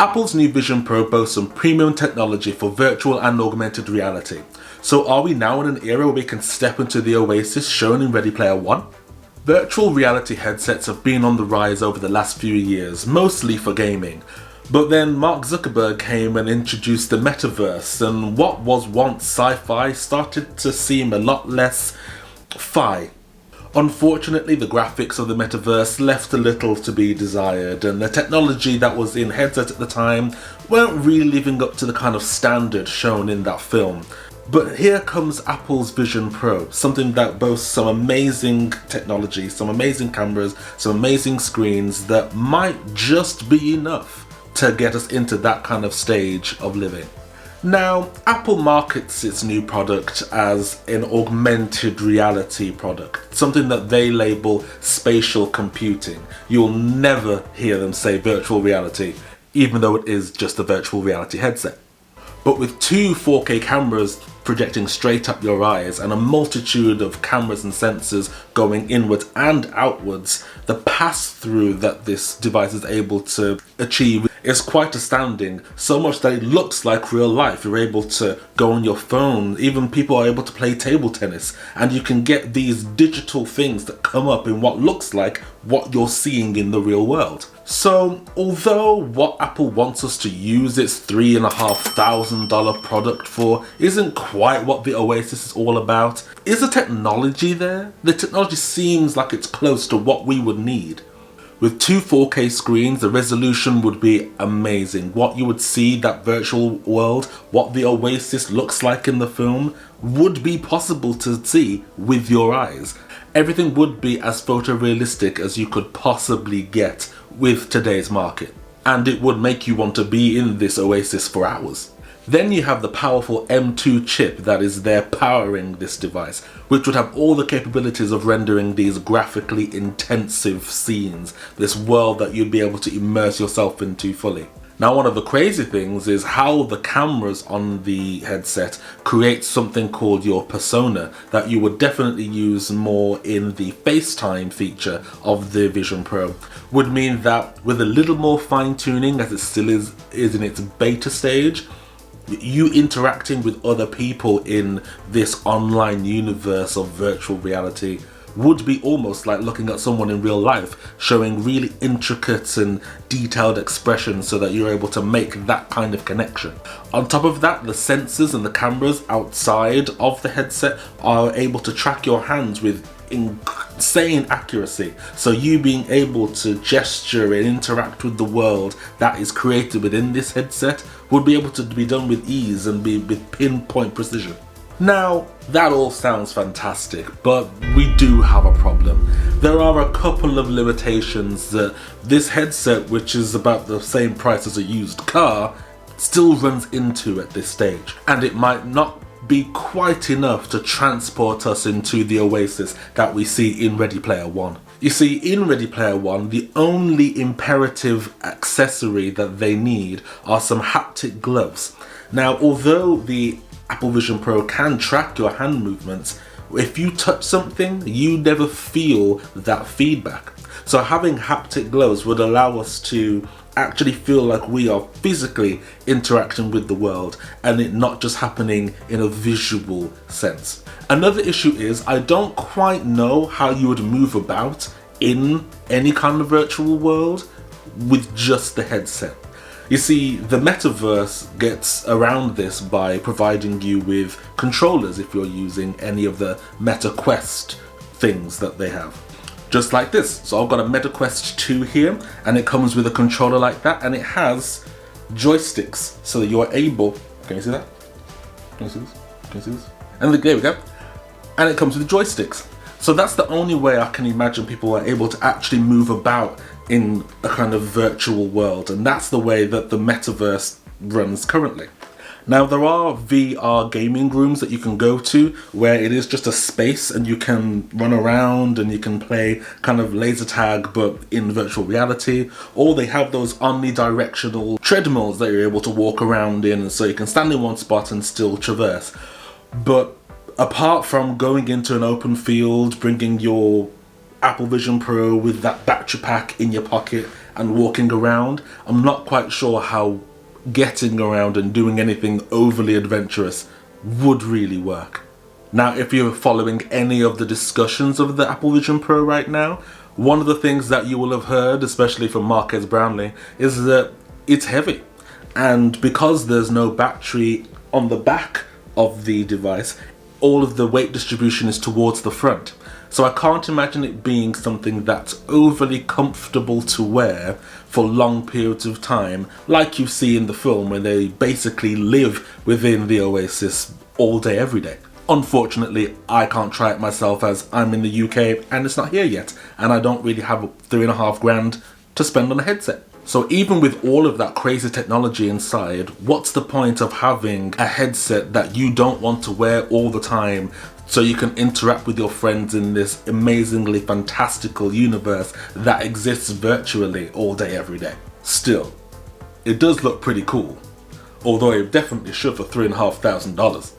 Apple's new Vision Pro boasts some premium technology for virtual and augmented reality. So are we now in an era where we can step into the Oasis shown in Ready Player One? Virtual reality headsets have been on the rise over the last few years, mostly for gaming. But then Mark Zuckerberg came and introduced the metaverse, and what was once sci-fi started to seem a lot less fi. Unfortunately, the graphics of the metaverse left a little to be desired, and the technology that was in headsets at the time weren't really living up to the kind of standard shown in that film. But here comes Apple's Vision Pro, something that boasts some amazing technology, some amazing cameras, some amazing screens that might just be enough to get us into that kind of stage of living. Now, Apple markets its new product as an augmented reality product, something that they label spatial computing. You'll never hear them say virtual reality, even though it is just a virtual reality headset. But with two 4K cameras projecting straight up your eyes and a multitude of cameras and sensors going inwards and outwards, the pass-through that this device is able to achieve is quite astounding, so much that it looks like real life. You're able to go on your phone, even people are able to play table tennis, and you can get these digital things that come up in what looks like what you're seeing in the real world. So, although what Apple wants us to use its $3,500 product for isn't quite what the Oasis is all about, is the technology there? The technology seems like it's close to what we would need. With two 4K screens, the resolution would be amazing. What you would see, that virtual world, what the Oasis looks like in the film, would be possible to see with your eyes. Everything would be as photorealistic as you could possibly get with today's market. And it would make you want to be in this Oasis for hours. Then you have the powerful M2 chip that is there powering this device, which would have all the capabilities of rendering these graphically intensive scenes, this world that you'd be able to immerse yourself into fully. Now, one of the crazy things is how the cameras on the headset create something called your persona that you would definitely use more in the FaceTime feature of the Vision Pro. Would mean that with a little more fine-tuning, as it still is in its beta stage, you interacting with other people in this online universe of virtual reality would be almost like looking at someone in real life, showing really intricate and detailed expressions so that you're able to make that kind of connection. On top of that, the sensors and the cameras outside of the headset are able to track your hands with insane accuracy, so you being able to gesture and interact with the world that is created within this headset would be able to be done with ease and be with pinpoint precision. Now, that all sounds fantastic, but we do have a problem. There are a couple of limitations that this headset, which is about the same price as a used car, still runs into at this stage, and it might not be quite enough to transport us into the Oasis that we see in Ready Player One. You see, in Ready Player One, the only imperative accessory that they need are some haptic gloves. Now, although the Apple Vision Pro can track your hand movements, if you touch something, you never feel that feedback. So having haptic gloves would allow us to actually feel like we are physically interacting with the world and it not just happening in a visual sense. Another issue is I don't quite know how you would move about in any kind of virtual world with just the headset. You see, the metaverse gets around this by providing you with controllers if you're using any of the Meta Quest things that they have. Just like this. So I've got a Meta Quest 2 here, and it comes with a controller like that, and it has joysticks so that you're able... Can you see that? Can you see this? Can you see this? And there we go. And it comes with joysticks. So that's the only way I can imagine people are able to actually move about in a kind of virtual world, and that's the way that the metaverse runs currently. Now, there are VR gaming rooms that you can go to where it is just a space and you can run around and you can play kind of laser tag but in virtual reality, or they have those omnidirectional treadmills that you're able to walk around in, so you can stand in one spot and still traverse. But apart from going into an open field, bringing your Apple Vision Pro with that battery pack in your pocket and walking around, I'm not quite sure how getting around and doing anything overly adventurous would really work. Now, if you're following any of the discussions of the Apple Vision Pro right now, one of the things that you will have heard, especially from Marques Brownlee, is that it's heavy. And because there's no battery on the back of the device, all of the weight distribution is towards the front. So I can't imagine it being something that's overly comfortable to wear for long periods of time, like you see in the film where they basically live within the Oasis all day, every day. Unfortunately, I can't try it myself as I'm in the UK and it's not here yet, and I don't really have $3,500 to spend on a headset. So even with all of that crazy technology inside, what's the point of having a headset that you don't want to wear all the time so you can interact with your friends in this amazingly fantastical universe that exists virtually all day, every day? Still, it does look pretty cool, although it definitely should for $3,500.